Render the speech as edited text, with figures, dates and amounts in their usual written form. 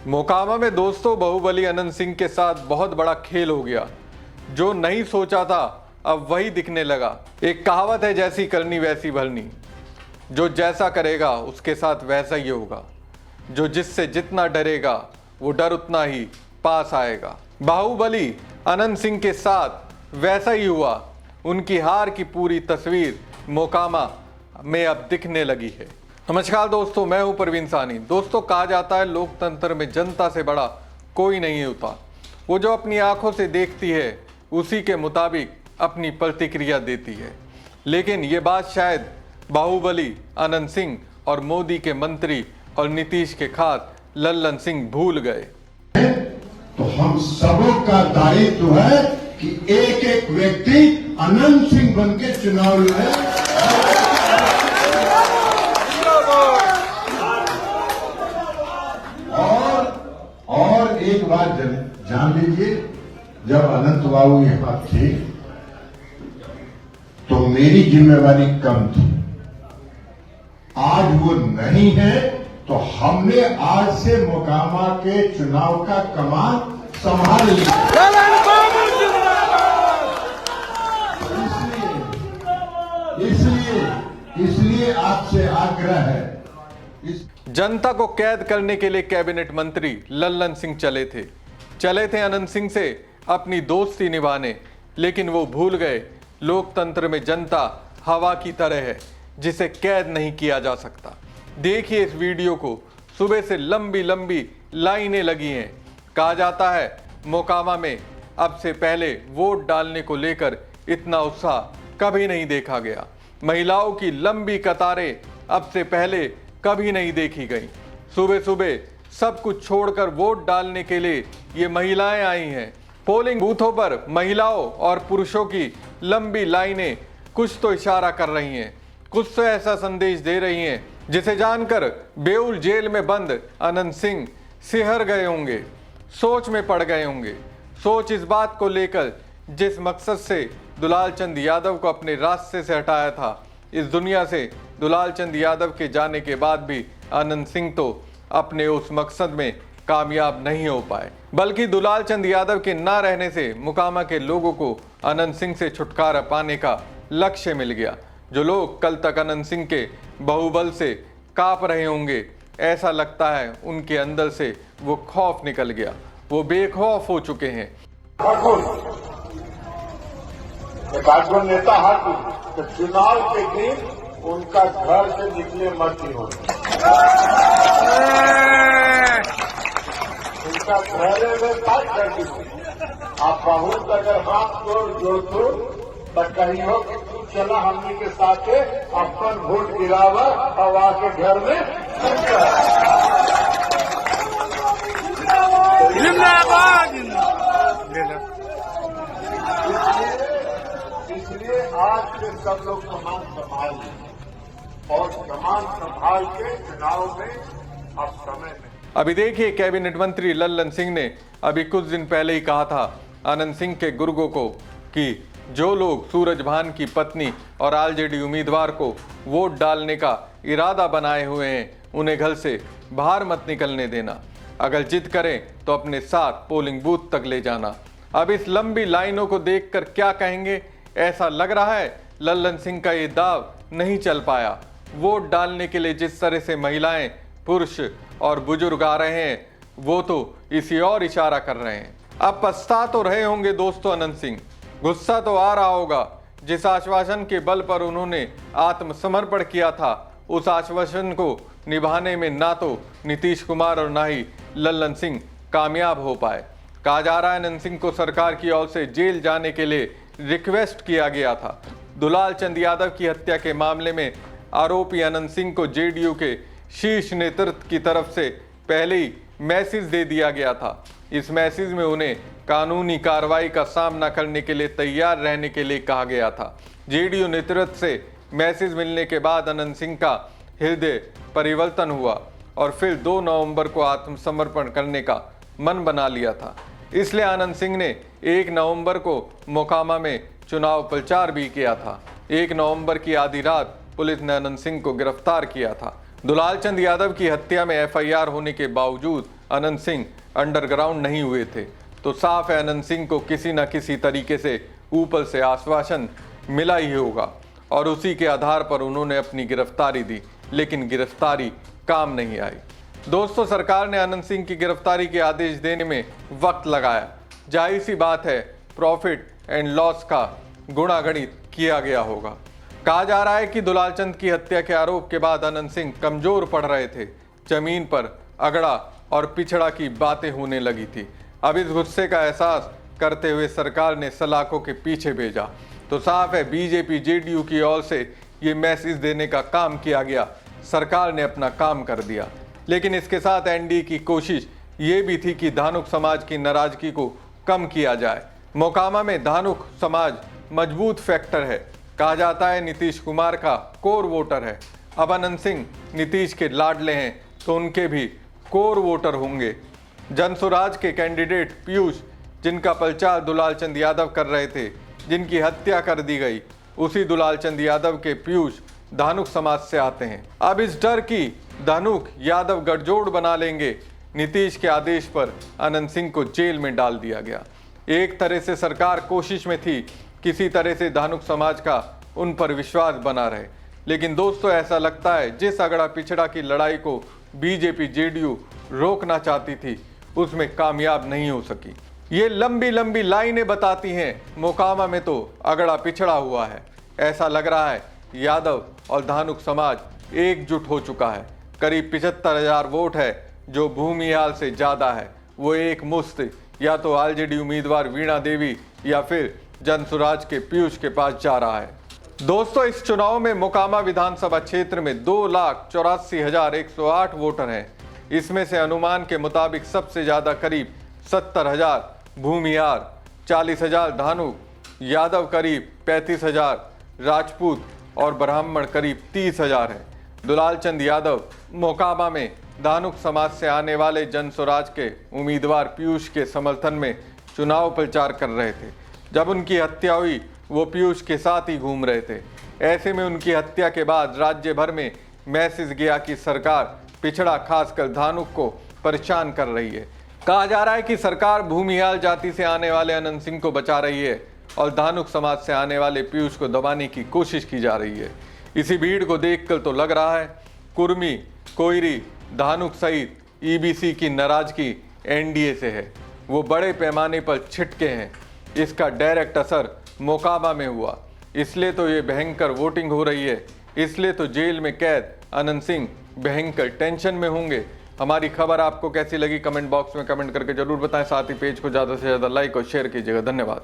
मोकामा में दोस्तों बाहुबली अनंत सिंह के साथ बहुत बड़ा खेल हो गया। जो नहीं सोचा था अब वही दिखने लगा। एक कहावत है, जैसी करनी वैसी भरनी। जो जैसा करेगा उसके साथ वैसा ही होगा। जो जिससे जितना डरेगा वो डर उतना ही पास आएगा। बाहुबली अनंत सिंह के साथ वैसा ही हुआ। उनकी हार की पूरी तस्वीर मोकामा में अब दिखने लगी है। नमस्कार दोस्तों, मैं हूं परवीन सानी। दोस्तों, कहा जाता है लोकतंत्र में जनता से बड़ा कोई नहीं होता। वो जो अपनी आंखों से देखती है उसी के मुताबिक अपनी प्रतिक्रिया देती है। लेकिन ये बात शायद बाहुबली अनंत सिंह और मोदी के मंत्री और नीतीश के खास लल्लन सिंह भूल गए। तो हम सबों का दायित्व है कि एक एक व्यक्ति अनंत सिंह बन के चुनाव लड़े। और एक बात जान लीजिए, जब अनंत बाबू यहाँ थे तो मेरी जिम्मेवारी कम थी। आज वो नहीं है तो हमने आज से मोकामा के चुनाव का कमान संभाल लिया। इसलिए आपसे आग्रह है, जनता को कैद करने के लिए कैबिनेट मंत्री लल्लन सिंह चले थे अनंत सिंह से अपनी दोस्ती निभाने। लेकिन वो भूल गए लोकतंत्र में जनता हवा की तरह है जिसे कैद नहीं किया जा सकता। देखिए इस वीडियो को। सुबह से लंबी लंबी लाइनें लगी हैं। कहा जाता है मोकामा में अब से पहले वोट डालने को लेकर इतना उत्साह कभी नहीं देखा गया। महिलाओं की लंबी कतारें अब से पहले कभी नहीं देखी गई। सुबह सुबह सब कुछ छोड़कर वोट डालने के लिए ये महिलाएं आई हैं। पोलिंग बूथों पर महिलाओं और पुरुषों की लंबी लाइनें कुछ तो इशारा कर रही हैं, कुछ तो ऐसा संदेश दे रही हैं जिसे जानकर बेउल जेल में बंद अनंत सिंह सिहर गए होंगे, सोच में पड़ गए होंगे। सोच इस बात को लेकर जिस मकसद से दुलाल चंद यादव को अपने रास्ते से हटाया था। इस दुनिया से दुलाल चंद यादव के जाने के बाद भी अनंत सिंह तो अपने उस मकसद में कामयाब नहीं हो पाए, बल्कि दुलाल चंद यादव के ना रहने से मोकामा के लोगों को अनंत सिंह से छुटकारा पाने का लक्ष्य मिल गया। जो लोग कल तक अनंत सिंह के बाहुबल से कांप रहे होंगे, ऐसा लगता है उनके अंदर से वो खौफ निकल गया। वो बेखौफ हो चुके हैं। नेता तो चुनाव के दिन उनका घर से निकले मत ही हो, उनका घरे में बात कर दीजिए। आप बहुत अगर हाथ जोड़ दो तो कहीं हो कि तू चला हमने के साथ अपन वोट गिरावा और आके घर में। इसलिए आज के सब लोग कमान संभाल और कमान संभाल के चुनाव में अब समय में। अभी देखिए, कैबिनेट मंत्री लल्लन सिंह ने अभी कुछ दिन पहले ही कहा था अनंत सिंह के गुर्गों को कि जो लोग सूरजभान की पत्नी और आरजेडी उम्मीदवार को वोट डालने का इरादा बनाए हुए हैं उन्हें घर से बाहर मत निकलने देना। अगर जिद करें तो अपने साथ पोलिंग बूथ तक ले जाना। अब इस लंबी लाइनों को देखकर क्या कहेंगे? ऐसा लग रहा है लल्लन सिंह का ये दाव नहीं चल पाया। वोट डालने के लिए जिस तरह से महिलाएं, पुरुष और बुजुर्ग आ रहे हैं वो तो इसी और इशारा कर रहे हैं। अब पछता तो रहे होंगे दोस्तों अनंत सिंह। गुस्सा तो आ रहा होगा। जिस आश्वासन के बल पर उन्होंने आत्मसमर्पण किया था उस आश्वासन को निभाने में ना तो नीतीश कुमार और ना ही लल्लन सिंह कामयाब हो पाए। कहा जा रहा है अनंत सिंह को सरकार की ओर से जेल जाने के लिए रिक्वेस्ट किया गया था। दुलाल चंद यादव की हत्या के मामले में आरोपी अनंत सिंह को जेडीयू के शीर्ष नेतृत्व की तरफ से पहले ही मैसेज दे दिया गया था। इस मैसेज में उन्हें कानूनी कार्रवाई का सामना करने के लिए तैयार रहने के लिए कहा गया था। जेडीयू नेतृत्व से मैसेज मिलने के बाद अनंत सिंह का हृदय परिवर्तन हुआ और फिर 2 नवंबर को आत्मसमर्पण करने का मन बना लिया था। इसलिए आनंद सिंह ने 1 नवंबर को मोकामा में चुनाव प्रचार भी किया था। 1 नवंबर की आधी रात पुलिस ने अनंत सिंह को गिरफ्तार किया था। दुलाल चंद यादव की हत्या में एफआईआर होने के बावजूद अनंत सिंह अंडरग्राउंड नहीं हुए थे, तो साफ है अनंत सिंह को किसी न किसी तरीके से ऊपर से आश्वासन मिला ही होगा और उसी के आधार पर उन्होंने अपनी गिरफ्तारी दी, लेकिन गिरफ्तारी काम नहीं आई। दोस्तों, सरकार ने अनंत सिंह की गिरफ्तारी के आदेश देने में वक्त लगाया। जाहिर सी बात है, प्रॉफिट एंड लॉस का गुणागणित किया गया होगा। कहा जा रहा है कि दुलालचंद की हत्या के आरोप के बाद अनंत सिंह कमजोर पड़ रहे थे, जमीन पर अगड़ा और पिछड़ा की बातें होने लगी थी। अब इस गुस्से का एहसास करते हुए सरकार ने सलाखों के पीछे भेजा, तो साफ है बीजेपी जेडीयू की ओर से ये मैसेज देने का काम किया गया। सरकार ने अपना काम कर दिया, लेकिन इसके साथ एनडीए की कोशिश ये भी थी कि धानुक समाज की नाराजगी को कम किया जाए। मोकामा में धानुक समाज मजबूत फैक्टर है, कहा जाता है नीतीश कुमार का कोर वोटर है। अब अनंत सिंह नीतीश के लाडले हैं, तो उनके भी कोर वोटर होंगे। जनसुराज के कैंडिडेट पीयूष, जिनका प्रचार दुलालचंद यादव कर रहे थे, जिनकी हत्या कर दी गई, उसी दुलालचंद यादव के पीयूष धानुक समाज से आते हैं। अब इस डर की धानुक यादव गठजोड़ बना लेंगे। नीतीश के आदेश पर अनंत सिंह को जेल में डाल दिया गया। एक तरह से सरकार कोशिश में थी किसी तरह से धानुक समाज का उन पर विश्वास बना रहे, लेकिन दोस्तों ऐसा लगता है जिस अगड़ा पिछड़ा की लड़ाई को बीजेपी जेडीयू रोकना चाहती थी, उसमें कामयाब नहीं हो सकी। ये लंबी लंबी लाइनें बताती हैं मोकामा में तो अगड़ा पिछड़ा हुआ है। ऐसा लग रहा है यादव और धानुक समाज एकजुट हो चुका है। करीब 75,000 वोट है जो भूमिहाल से ज्यादा है। वो एक मुश्त या तो आरजेडी उम्मीदवार वीणा देवी या फिर जनसुराज के पीयूष के पास जा रहा है। दोस्तों, इस चुनाव में मोकामा विधानसभा क्षेत्र में 2,84,108 वोटर हैं। इसमें से अनुमान के मुताबिक सबसे ज्यादा करीब 70,000 भूमिहार, 40,000 धानुक, यादव करीब 35,000, राजपूत और ब्राह्मण करीब 30,000 हैं। दुलालचंद यादव मोकामा में धानुक समाज से आने वाले जनसुराज के उम्मीदवार पीयूष के समर्थन में चुनाव प्रचार कर रहे थे। जब उनकी हत्या हुई, वो पीयूष के साथ ही घूम रहे थे। ऐसे में उनकी हत्या के बाद राज्य भर में मैसेज गया कि सरकार पिछड़ा खासकर धानुक को परेशान कर रही है। कहा जा रहा है कि सरकार भूमिहाल जाति से आने वाले अनंत सिंह को बचा रही है और धानुक समाज से आने वाले पीयूष को दबाने की कोशिश की जा रही है। इसी भीड़ को देखकर तो लग रहा है कुर्मी, कोयरी, धानुक सहित ईबीसी की नाराजगी एनडीए से है। वो बड़े पैमाने पर छिटके हैं। इसका डायरेक्ट असर मोकामा में हुआ, इसलिए तो ये भयंकर वोटिंग हो रही है। इसलिए तो जेल में कैद अनंत सिंह भयंकर टेंशन में होंगे। हमारी खबर आपको कैसी लगी कमेंट बॉक्स में कमेंट करके जरूर बताएं। साथ ही पेज को ज़्यादा से ज़्यादा लाइक और शेयर कीजिएगा। धन्यवाद।